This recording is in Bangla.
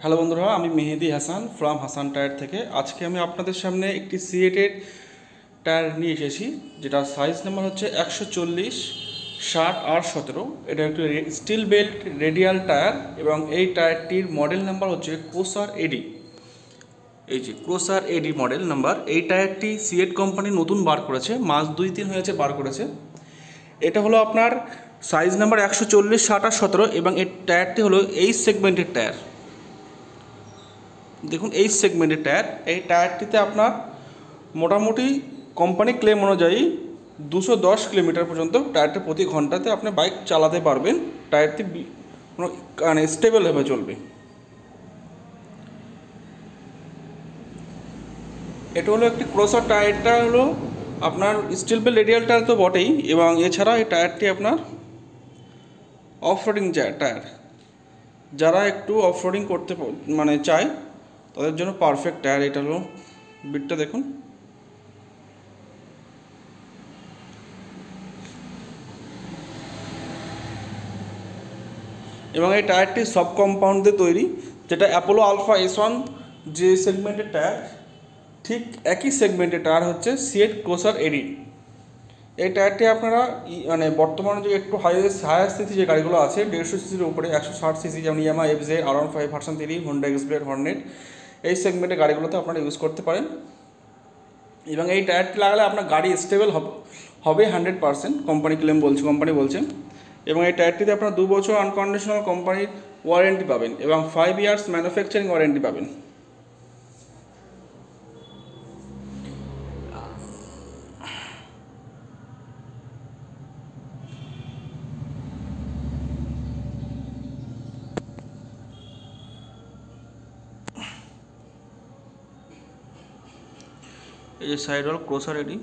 হ্যালো বন্ধুরা, আমি মেহেদি হাসান ফ্রম হাসান টায়ার থেকে। আজকে আমি আপনাদের সামনে একটি সিএটের টায়ার নিয়ে এসেছি, যেটা সাইজ নাম্বার হচ্ছে 140, 60 আর 17। এটা একটি স্টিল বেল্ট রেডিয়াল টায়ার এবং এই টায়ারটির মডেল নাম্বার হচ্ছে ক্রোসার এডি। এই যে ক্রোসার এডি মডেল নাম্বার। এই টায়ারটি সিএট কোম্পানি নতুন বার করেছে, মাস 2-3 হয়েছে বার করেছে। এটা হলো আপনার সাইজ নাম্বার 140, 60 আর 17 এবং এই টায়ারটি হলো এই সেগমেন্টের টায়ার। দেখুন এই সেগমেন্টের টায়ার। এই টায়ারটিতে আপনার মোটামুটি কোম্পানি ক্লেম অনুযায়ী 210 কিলোমিটার পর্যন্ত টায়ারটি প্রতি ঘন্টাতে আপনি বাইক চালাতে পারবেন। টায়ারটি মানে স্টেবলভাবে চলবে। এটা হলো একটি ক্রসার। টায়ারটা হলো আপনার স্টিল বেল রেডিয়াল টায়ার তো বটেই, এবং এছাড়া এই টায়ারটি আপনার অফ রোডিং টায়ার। যারা একটু অফ রোডিং করতে মানে চায় তাদের জন্য পারফেক্ট টায়ার। এটা হলো বিটটা দেখুন। এবং এই টায়ারটি সব কম্পাউন্ড দিয়ে তৈরি, যেটা অ্যাপোলো আলফা S1 যে সেগমেন্টের টায়ার, ঠিক একই সেগমেন্টের টায়ার হচ্ছে সিএট ক্রোসার এডি। এই টায়ারটি আপনারা মানে বর্তমানে যে একটু হায়ার সিসি যে গাড়িগুলো আছে 150 সিসির উপরে, 160 সিসি, যেমন Yamaha FZ, R15 version 3, Honda X-Blade, Hornet, এই সেগমেন্টের গাড়িগুলোতে আপনারা ইউজ করতে পারেন। এবং এই টায়ারটি লাগালে আপনার গাড়ি স্টেবল হবে 100%। কোম্পানি বলছে। এবং এই টায়ারটিতে আপনার 2 বছর আনকন্ডিশনাল কোম্পানির ওয়ারেন্টি পাবেন এবং 5 ইয়ার্স ম্যানুফ্যাকচারিং ওয়ারেন্টি পাবেন। এই যে সাইড ওয়াল ক্রোসার এডি।